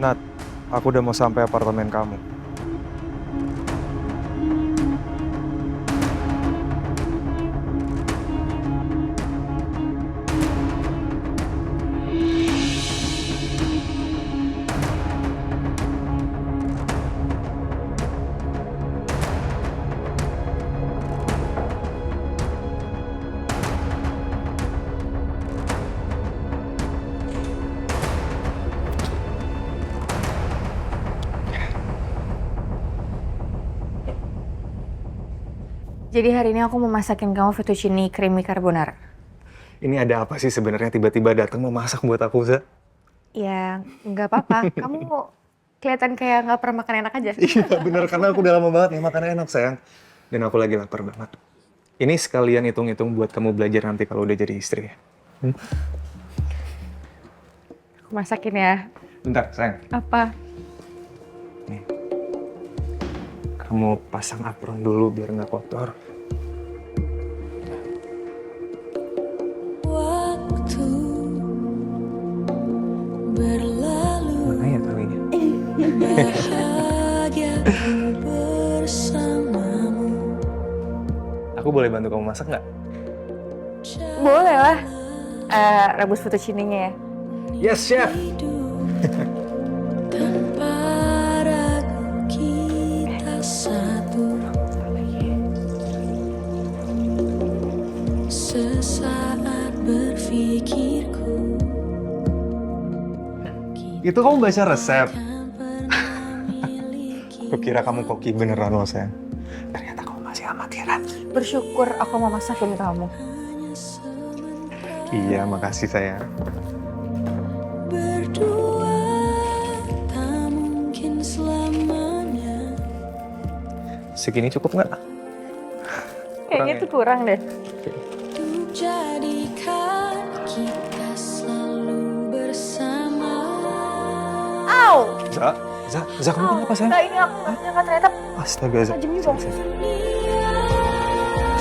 Nat, aku udah mau sampai apartemen kamu. Jadi hari ini aku mau masakin kamu fettuccine creamy carbonara. Ini ada apa sih sebenarnya tiba-tiba datang mau masak buat aku, Za? Ya, nggak apa-apa. Kamu kelihatan kayak nggak pernah makan enak aja. Iya bener, karena aku udah lama banget nih makan enak, sayang. Dan aku lagi lapar banget. Ini sekalian hitung-hitung buat kamu belajar nanti kalau udah jadi istri. Aku masakin ya. Bentar, sayang. Apa? Nih. Kamu pasang apron dulu biar nggak kotor. Waktu berlalu, Mana ya talinya? bahagia bersamamu. Aku boleh bantu kamu masak nggak? Boleh lah. Rebus fettuccine-nya ya. Yes, chef! Tanpa ragu kita satu. Sesaat berpikirku, Itu kamu baca resep? kan pernah miliki. Aku kira kamu koki beneran loh, sayang. Ternyata kamu masih amatiran. Bersyukur aku mau masakin kamu. Iya, makasih sayang. Berdua tak mungkin selamanya. Segini cukup nggak? Kayaknya tuh kurang deh. Untuk jadikan kita selalu bersama. Au! Za, kamu kenapa sayang? Nggak, ini aku nggak nyangka ternyata Astaga, Za. tajam juga.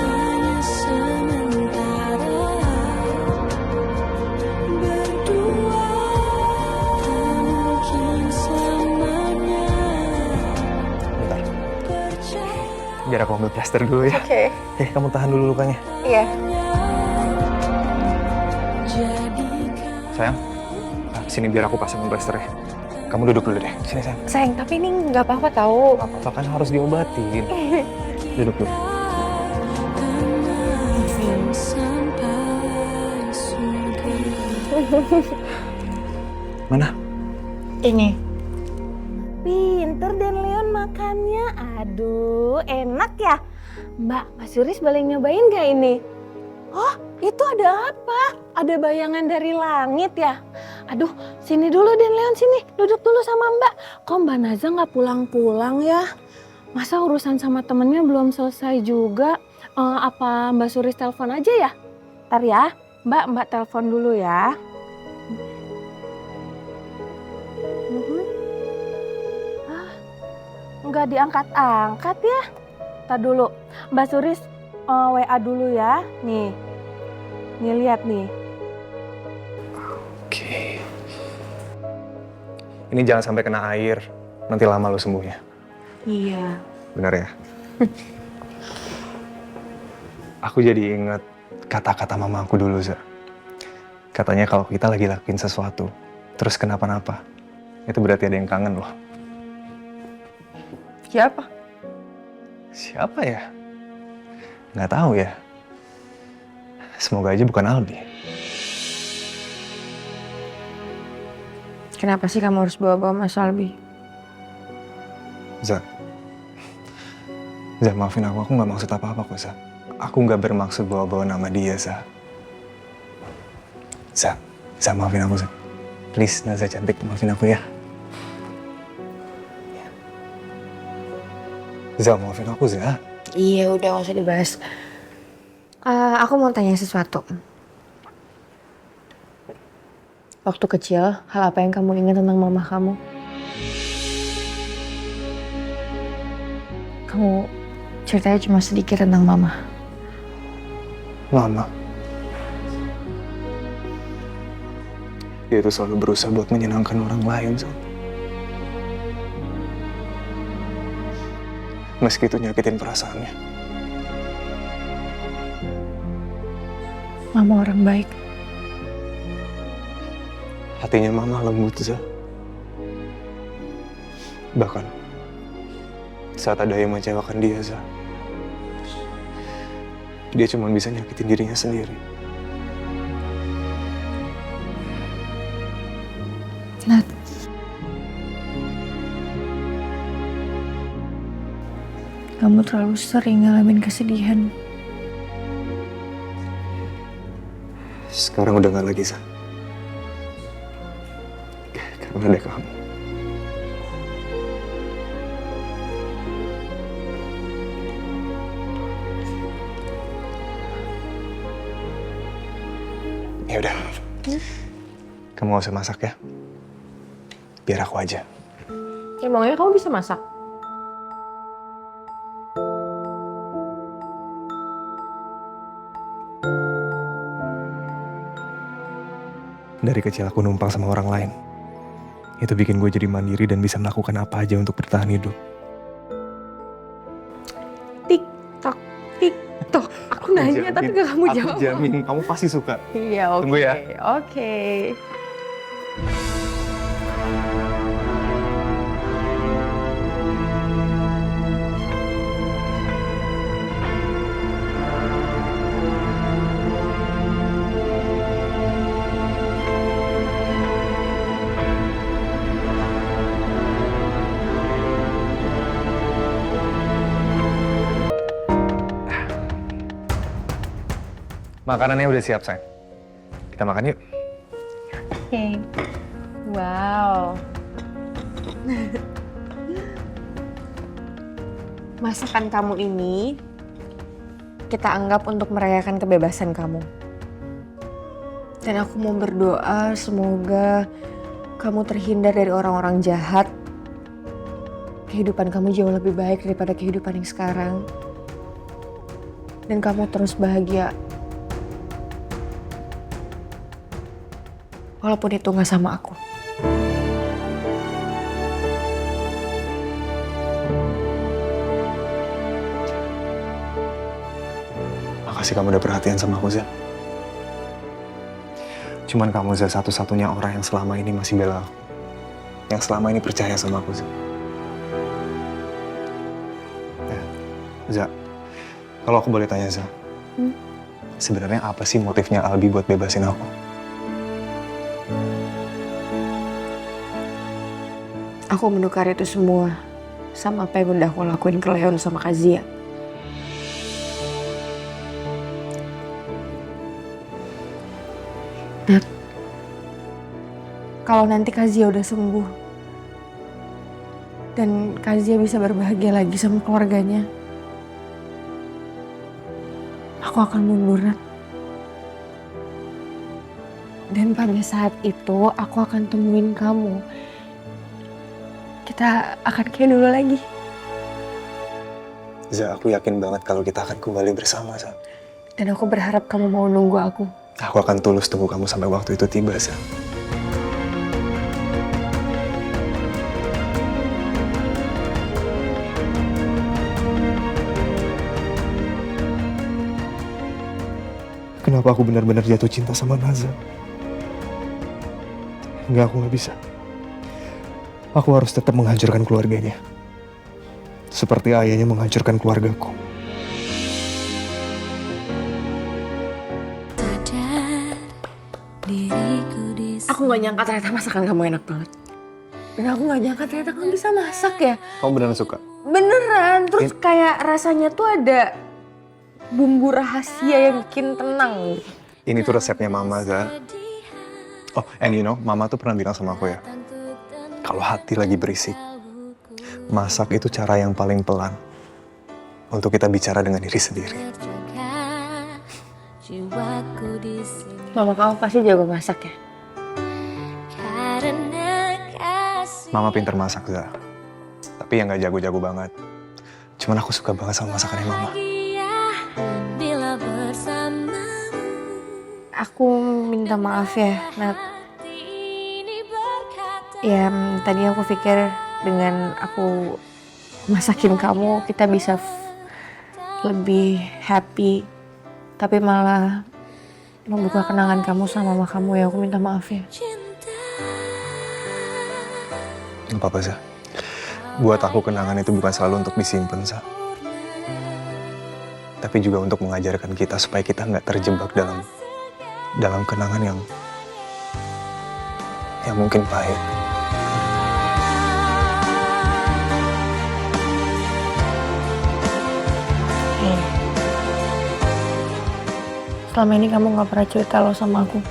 Hanya sementara. Berdua tak mungkin selamanya. Bentar, Percaya. biar aku ambil plaster dulu ya. Oke. Kamu tahan dulu lukanya. Iya. Sayang, sini biar aku pasangin plasternya. Kamu duduk dulu deh. Sini sayang. Sayang, tapi ini nggak apa-apa tahu. Apa kan harus diobatin. Duduk dulu. Sampai surga. Mana? Ini. Pinter Den Leon makannya. Aduh, enak ya. Mbak, Mas Yuris boleh nyobain gak ini? Oh, itu ada apa? Ada bayangan dari langit ya? Aduh, sini dulu Den Leon, sini. Duduk dulu sama Mbak. Kok Mbak Naza gak pulang-pulang ya? Masa urusan sama temennya belum selesai juga? Apa Mbak Suris telepon aja ya? Ntar ya, Mbak telepon dulu ya. Nggak diangkat-angkat ya. Ntar dulu, Mbak Suris WA dulu ya. Nih lihat nih. Oke. Ini jangan sampai kena air. Nanti lama lo sembuhnya. Iya. Benar ya? Aku jadi ingat kata-kata mamaku dulu, Za. Katanya kalau kita lagi lakuin sesuatu, terus kenapa-napa, itu berarti ada yang kangen loh. Siapa? Siapa ya? Nggak tahu ya. Semoga aja bukan Albi. Kenapa sih kamu harus bawa-bawa Mas Albi? Za, maafin aku nggak maksud apa-apa kok, Za. Aku nggak bermaksud bawa-bawa nama dia, Za. Za, maafin aku, Za. Please, Naza cantik, maafin aku ya. Za, maafin aku, Za. Iya, udah nggak usah dibahas. Aku mau tanya sesuatu. Waktu kecil, hal apa yang kamu ingat tentang mama kamu? Kamu ceritanya cuma sedikit tentang mama. Mama. Dia itu selalu berusaha buat menyenangkan orang lain, Zal. Meski itu nyakitin perasaannya. Mama orang baik. Hatinya mama lembut, Za. Bahkan saat ada yang mengecewakan dia, Za, dia cuma bisa nyakitin dirinya sendiri. Nat, kamu terlalu sering ngalamin kesedihan. Sekarang udah gak lagi, Za. Karena ada kamu. Ya udah. Kamu gak usah masak ya. Biar aku aja. Emangnya kamu bisa masak? Dari kecil aku numpang sama orang lain. Itu bikin gue jadi mandiri dan bisa melakukan apa aja untuk bertahan hidup. Tik-tok, tik-tok. Aku nanya tapi gak kamu jawab. Aku jamin kamu pasti suka. Iya, oke. Tunggu ya. Oke. Makanannya udah siap, sayang. Kita makan yuk. Oke. Wow. Masakan kamu ini kita anggap untuk merayakan kebebasan kamu. Dan aku mau berdoa semoga kamu terhindar dari orang-orang jahat. Kehidupan kamu jauh lebih baik daripada kehidupan yang sekarang. Dan kamu terus bahagia. Walaupun itu gak sama aku. Makasih kamu udah perhatian sama aku, Za. Cuman kamu, Za, satu-satunya orang yang selama ini masih bela aku. Yang selama ini percaya sama aku, Za. Ya, Za, kalau aku boleh tanya, Za. Sebenarnya apa sih motifnya Albi buat bebasin aku? Aku menukar itu semua sama apa yang udah aku lakuin ke Leon sama Kazia. Nat, kalau nanti Kazia udah sembuh dan Kazia bisa berbahagia lagi sama keluarganya, aku akan mundur, Nat. Dan pada saat itu aku akan temuin kamu. Kita akan kayak dulu lagi. Za, aku yakin banget kalau kita akan kembali bersama, Za. Dan aku berharap kamu mau nunggu aku. Aku akan tulus tunggu kamu sampai waktu itu tiba, Za. Kenapa aku benar-benar jatuh cinta sama Naza? Enggak, aku nggak bisa. Aku harus tetap menghancurkan keluarganya. Seperti ayahnya menghancurkan keluargaku. Aku gak nyangka ternyata masakan kamu enak banget. Dan aku gak nyangka ternyata kamu bisa masak ya. Kamu beneran suka? Beneran, terus kayak rasanya tuh ada bumbu rahasia yang bikin tenang. Ini tuh resepnya Mama, Za. Oh, and you know, Mama tuh pernah bilang sama aku ya. Kalau hati lagi berisik, masak itu cara yang paling pelan untuk kita bicara dengan diri sendiri. Mama kamu pasti jago masak ya? Mama pinter masak, Za. Tapi ya nggak jago-jago banget. Cuman aku suka banget sama masakannya Mama. Aku minta maaf ya, Nat. Ya, tadi aku pikir dengan aku masakin kamu, kita bisa lebih happy. Tapi malah membuka kenangan kamu sama mama kamu ya. Aku minta maaf ya. Gak apa-apa, Za. Buat aku kenangan itu bukan selalu untuk disimpan, Za. Tapi juga untuk mengajarkan kita supaya kita nggak terjebak dalam kenangan yang mungkin pahit. Selama ini kamu gak pernah cerita lo sama aku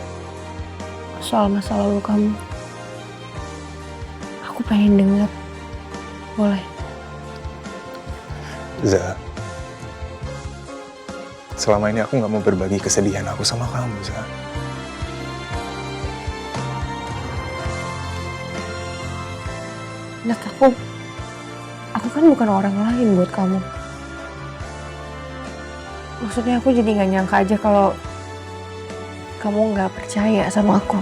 soal masa lalu kamu. Aku pengen denger. Boleh? Za, selama ini aku nggak mau berbagi kesedihan aku sama kamu, Za. Nak, aku kan bukan orang lain buat kamu. Maksudnya aku jadi gak nyangka aja kalau kamu gak percaya sama aku.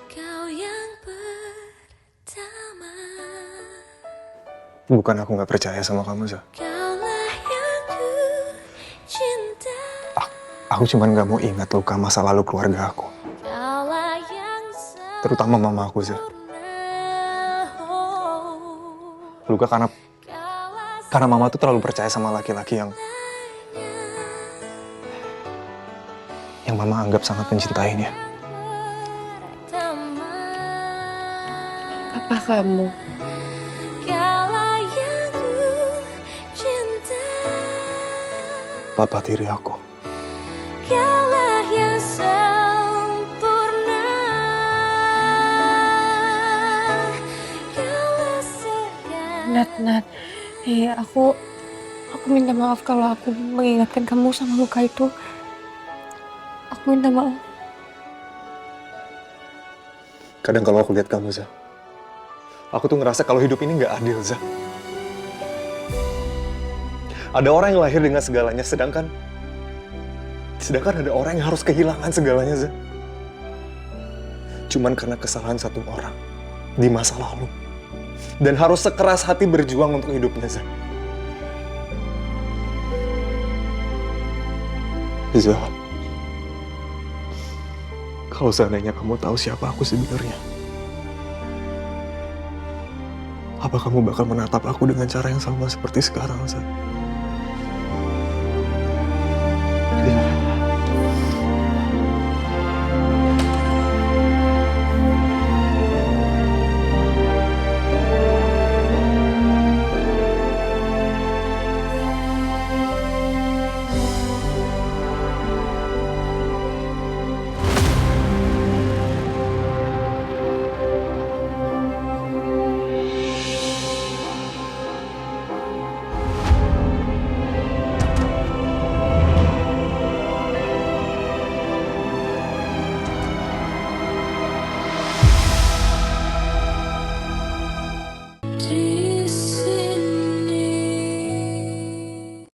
Kau yang pertama, Bukan aku nggak percaya sama kamu, Za. kaulah yang ku cinta, Aku cuman nggak mau ingat luka masa lalu keluarga aku. kaulah yang Terutama mama aku, Za. sempurna. Luka karena Kaulah mama tuh terlalu percaya sama laki-laki yang mama anggap sangat mencintainya. pertama, Apa kamu? kaulah yang ku cinta, Papa tiri aku. kaulah yang sempurna, kaulah segala. Nat. Aku minta maaf kalau aku mengingatkan kamu sama luka itu. Aku minta maaf. Kadang kalau aku lihat kamu, Za, aku tuh ngerasa kalau hidup ini nggak adil, Za. Ada orang yang lahir dengan segalanya, sedangkan ada orang yang harus kehilangan segalanya, Za. Cuman karena kesalahan satu orang di masa lalu. Dan harus sekeras hati berjuang untuk hidupnya, Za. Za, kalau seandainya kamu tahu siapa aku sebenarnya, apa kamu bakal menatap aku dengan cara yang sama seperti sekarang, Za?